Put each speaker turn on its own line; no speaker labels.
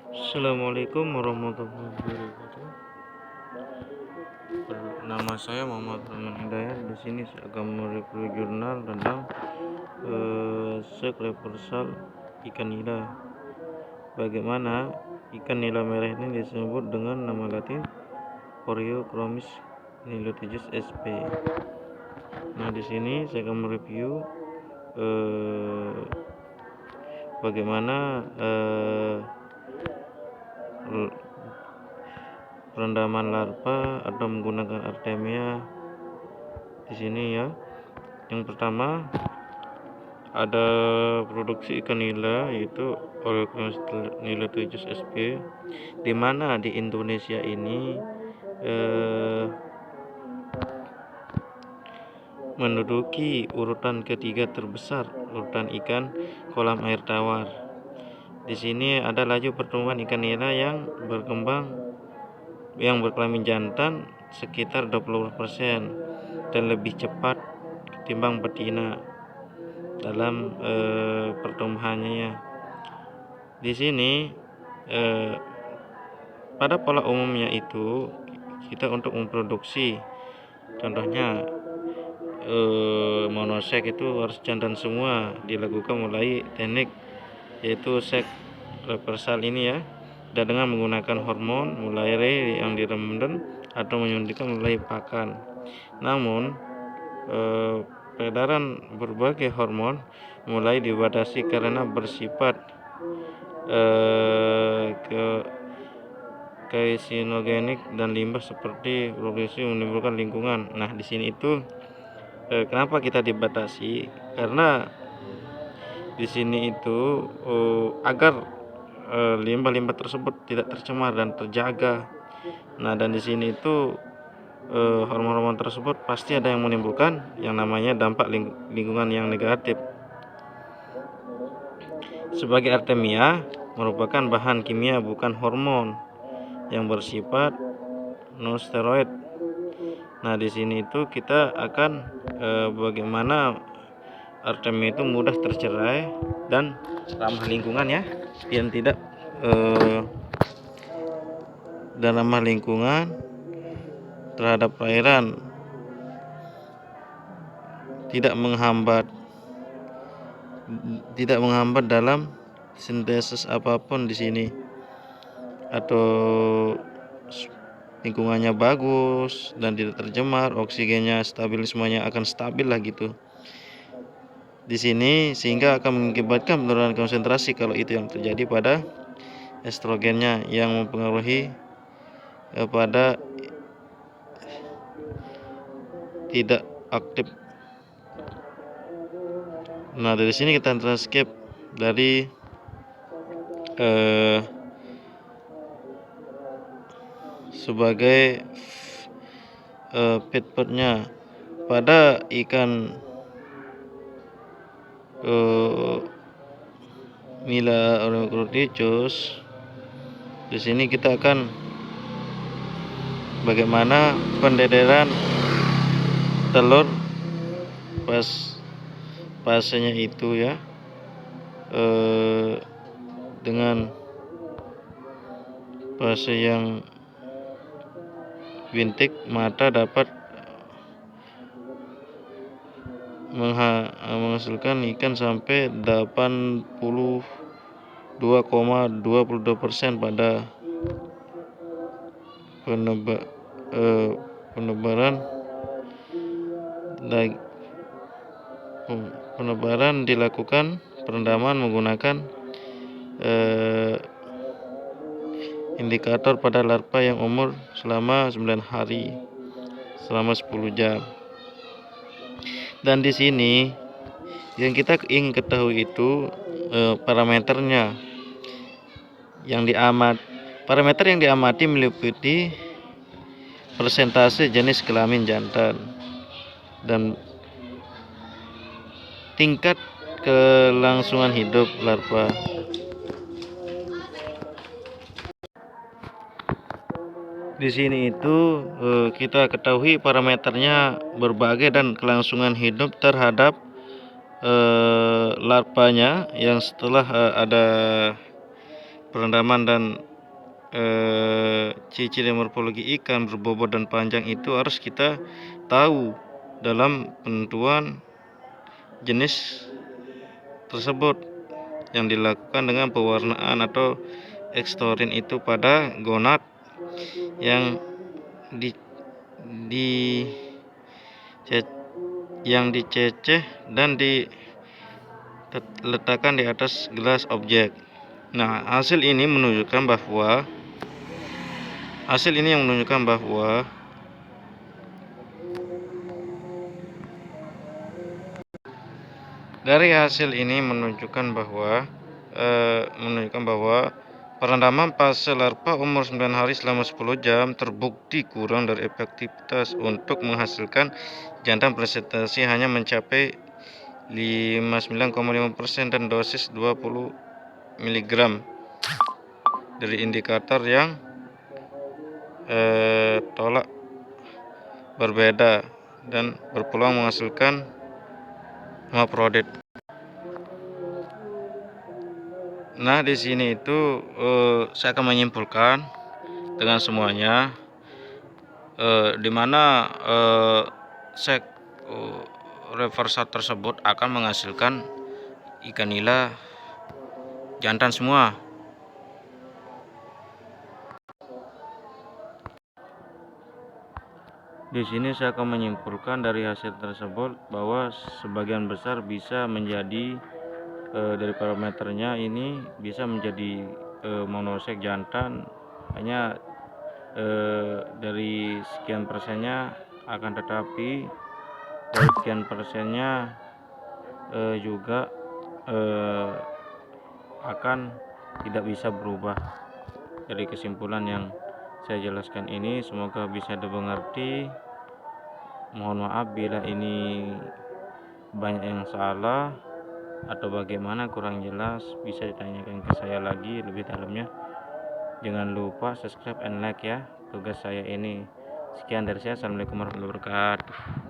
Assalamualaikum warahmatullahi wabarakatuh. Nama saya Muhammad Rahman Hidayat. Di sini saya akan mereview jurnal tentang seklepersal ikan nila. Bagaimana ikan nila merah ini disebut dengan nama latin Coriochromis niloticus sp. Nah, di sini saya akan mereview bagaimana perendaman larva atau menggunakan artemia di sini ya. Yang pertama ada produksi ikan nila yaitu Coriochromis niloticus sp, di mana di Indonesia ini menduduki urutan ketiga terbesar urutan ikan kolam air tawar. Di sini ada laju pertumbuhan ikan nila yang berkelamin jantan sekitar 20% dan lebih cepat ketimbang betina dalam pertumbuhannya. Di sini pada pola umumnya itu kita untuk memproduksi, contohnya monosek itu harus jantan semua, dilakukan mulai teknik yaitu sek reversal ini ya, dan dengan menggunakan hormon mulai yang direndam atau menyuntikkan mulai pakan. Namun peredaran berbagai hormon mulai dibatasi karena bersifat karsinogenik dan limbah seperti produksi menimbulkan lingkungan. Nah, di sini itu kenapa kita dibatasi? Karena di sini itu agar limbah-limbah tersebut tidak tercemar dan terjaga. Nah, dan di sini itu hormon-hormon tersebut pasti ada yang menimbulkan yang namanya dampak lingkungan yang negatif. Sebagai artemia merupakan bahan kimia bukan hormon yang bersifat non steroid. Nah, di sini itu kita akan bagaimana artemia itu mudah tercerai dan ramah lingkungan ya, yang tidak dan ramah lingkungan terhadap perairan, tidak menghambat dalam sintesis apapun di sini, atau lingkungannya bagus dan tidak tercemar, oksigennya stabil, semuanya akan stabil lah gitu di sini, sehingga akan mengakibatkan penurunan konsentrasi kalau itu yang terjadi pada estrogennya yang mempengaruhi pada tidak aktif. Nah, dari sini kita transkrip dari sebagai feedbacknya pada ikan nila Coriochromis. Di sini kita akan bagaimana pendederan telur fasenya itu ya, dengan fase yang bintik mata dapat menghasilkan ikan sampai 82,22% pada penebaran dilakukan perendaman menggunakan indikator pada larva yang umur selama 9 hari selama 10 jam. Dan di sini yang kita ingin ketahui itu parameternya yang parameter yang diamati meliputi persentase jenis kelamin jantan dan tingkat kelangsungan hidup larva. Di sini itu kita ketahui parameternya berbagai dan kelangsungan hidup terhadap larvanya yang setelah ada perendaman dan ciri-ciri morfologi ikan berbobot dan panjang itu harus kita tahu dalam penentuan jenis tersebut yang dilakukan dengan pewarnaan atau ekstorin itu pada gonad yang diceceh dan diletakkan di atas gelas objek. Nah, hasil ini menunjukkan bahwa dari hasil ini menunjukkan bahwa perendaman fase larva umur 9 hari selama 10 jam terbukti kurang dari efektivitas untuk menghasilkan jantan presentasi hanya mencapai 59,5% dan dosis 20 mg dari indikator yang tolak berbeda dan berpeluang menghasilkan hermafrodit. Nah, di sini itu saya akan menyimpulkan dengan semuanya, di mana seks reversat tersebut akan menghasilkan ikan nila jantan semua. Di sini saya akan menyimpulkan dari hasil tersebut bahwa sebagian besar bisa menjadi dari parameternya ini bisa menjadi monoseks jantan, hanya dari sekian persennya, akan tetapi dari sekian persennya juga akan tidak bisa berubah. Dari kesimpulan yang saya jelaskan ini semoga bisa dimengerti. Mohon maaf bila ini banyak yang salah atau bagaimana kurang jelas, bisa ditanyakan ke saya lagi lebih dalamnya. Jangan lupa subscribe and like ya tugas saya ini. Sekian dari saya. Assalamualaikum warahmatullahi wabarakatuh.